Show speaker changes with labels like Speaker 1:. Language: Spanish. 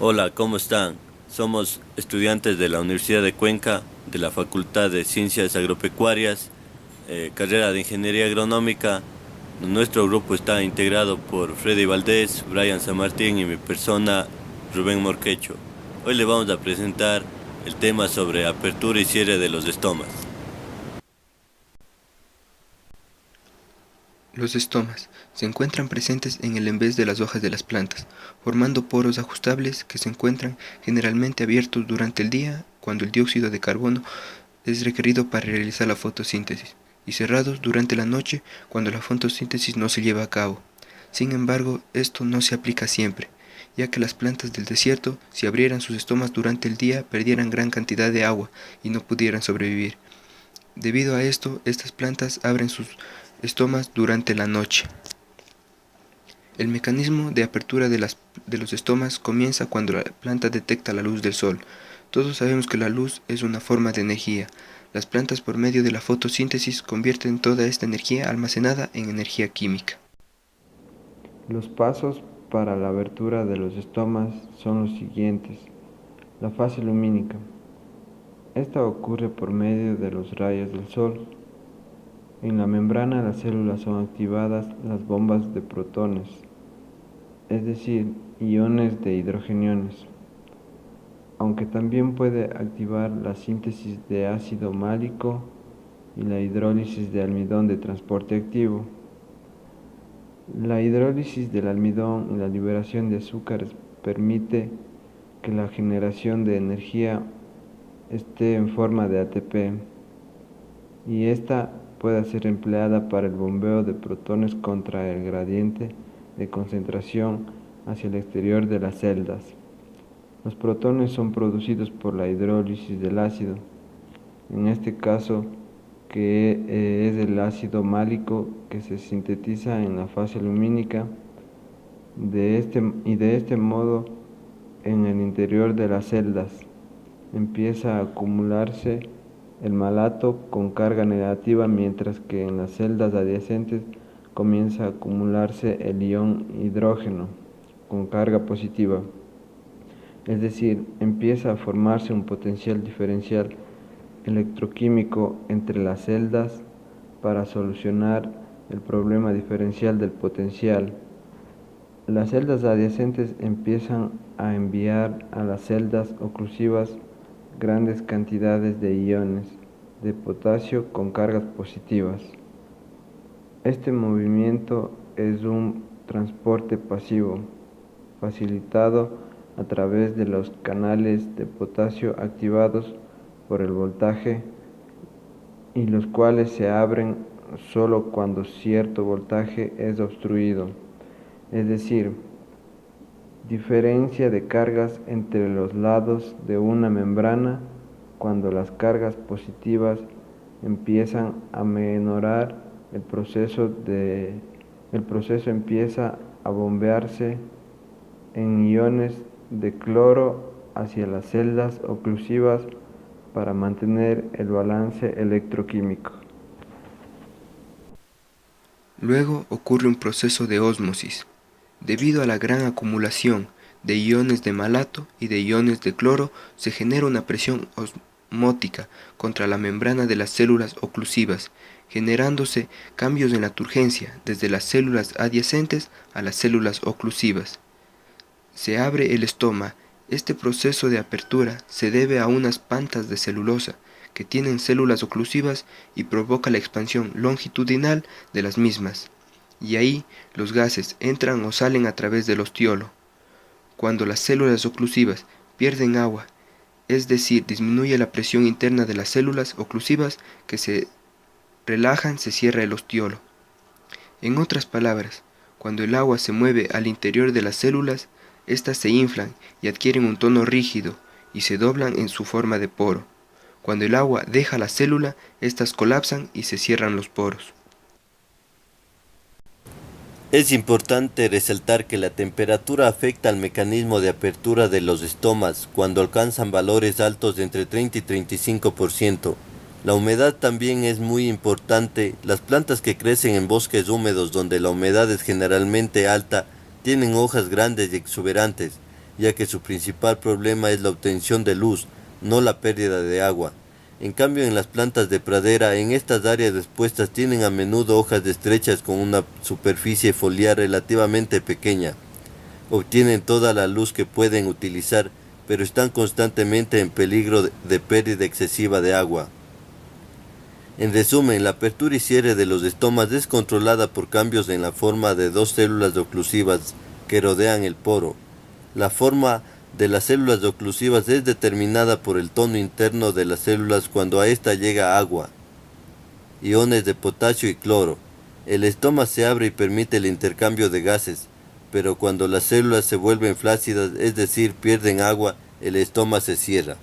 Speaker 1: Hola, ¿cómo están? Somos estudiantes de la Universidad de Cuenca, de la Facultad de Ciencias Agropecuarias, carrera de Ingeniería Agronómica. Nuestro grupo está integrado por Freddy Valdés, Brian San Martín y mi persona, Rubén Morquecho. Hoy le vamos a presentar el tema sobre apertura y cierre de los estomas.
Speaker 2: Los estomas se encuentran presentes en el envés de las hojas de las plantas, formando poros ajustables que se encuentran generalmente abiertos durante el día cuando el dióxido de carbono es requerido para realizar la fotosíntesis, y cerrados durante la noche cuando la fotosíntesis no se lleva a cabo. Sin embargo, esto no se aplica siempre, ya que las plantas del desierto, si abrieran sus estomas durante el día, perdieran gran cantidad de agua y no pudieran sobrevivir. Debido a esto, estas plantas abren sus estomas durante la noche. El mecanismo de apertura de los estomas comienza cuando la planta detecta la luz del sol. Todos sabemos que la luz es una forma de energía. Las plantas, por medio de la fotosíntesis, convierten toda esta energía almacenada en energía química.
Speaker 3: Los pasos para la abertura de los estomas son los siguientes. La fase lumínica. Esta ocurre por medio de los rayos del sol. En la membrana de las células son activadas las bombas de protones, es decir, iones de hidrogeniones, aunque también puede activar la síntesis de ácido málico y la hidrólisis de almidón de transporte activo. La hidrólisis del almidón y la liberación de azúcares permite que la generación de energía esté en forma de ATP y esta pueda ser empleada para el bombeo de protones contra el gradiente de concentración hacia el exterior de las celdas. Los protones son producidos por la hidrólisis del ácido, en este caso que es el ácido málico que se sintetiza en la fase lumínica de este modo en el interior de las celdas empieza a acumularse el malato con carga negativa, mientras que en las celdas adyacentes comienza a acumularse el ion hidrógeno con carga positiva. Es decir, empieza a formarse un potencial diferencial electroquímico entre las celdas para solucionar el problema diferencial del potencial. Las celdas adyacentes empiezan a enviar a las celdas oclusivas grandes cantidades de iones de potasio con cargas positivas. Este movimiento es un transporte pasivo, facilitado a través de los canales de potasio activados por el voltaje y los cuales se abren solo cuando cierto voltaje es obstruido, es decir, diferencia de cargas entre los lados de una membrana cuando las cargas positivas empiezan a menorar el proceso empieza a bombearse en iones de cloro hacia las celdas oclusivas para mantener el balance electroquímico.
Speaker 2: Luego ocurre un proceso de ósmosis. Debido a la gran acumulación de iones de malato y de iones de cloro, se genera una presión osmótica contra la membrana de las células oclusivas, generándose cambios en la turgencia desde las células adyacentes a las células oclusivas. Se abre el estoma. Este proceso de apertura se debe a unas pantas de celulosa que tienen células oclusivas y provoca la expansión longitudinal de las mismas, y ahí los gases entran o salen a través del ostiolo. Cuando las células oclusivas pierden agua, es decir, disminuye la presión interna de las células oclusivas que se relajan, se cierra el ostiolo. En otras palabras, cuando el agua se mueve al interior de las células, éstas se inflan y adquieren un tono rígido y se doblan en su forma de poro. Cuando el agua deja la célula, éstas colapsan y se cierran los poros.
Speaker 1: Es importante resaltar que la temperatura afecta al mecanismo de apertura de los estomas cuando alcanzan valores altos de entre 30 y 35%. La humedad también es muy importante. Las plantas que crecen en bosques húmedos donde la humedad es generalmente alta tienen hojas grandes y exuberantes. ya que su principal problema es la obtención de luz, no la pérdida de agua. En cambio, en las plantas de pradera, en estas áreas expuestas tienen a menudo hojas estrechas con una superficie foliar relativamente pequeña. Obtienen toda la luz que pueden utilizar, pero están constantemente en peligro de pérdida excesiva de agua. En resumen, la apertura y cierre de los estomas es controlada por cambios en la forma de dos células oclusivas que rodean el poro. La forma de las células oclusivas es determinada por el tono interno de las células cuando a esta llega agua, iones de potasio y cloro. El estoma se abre y permite el intercambio de gases, pero cuando las células se vuelven flácidas, es decir, pierden agua, el estoma se cierra.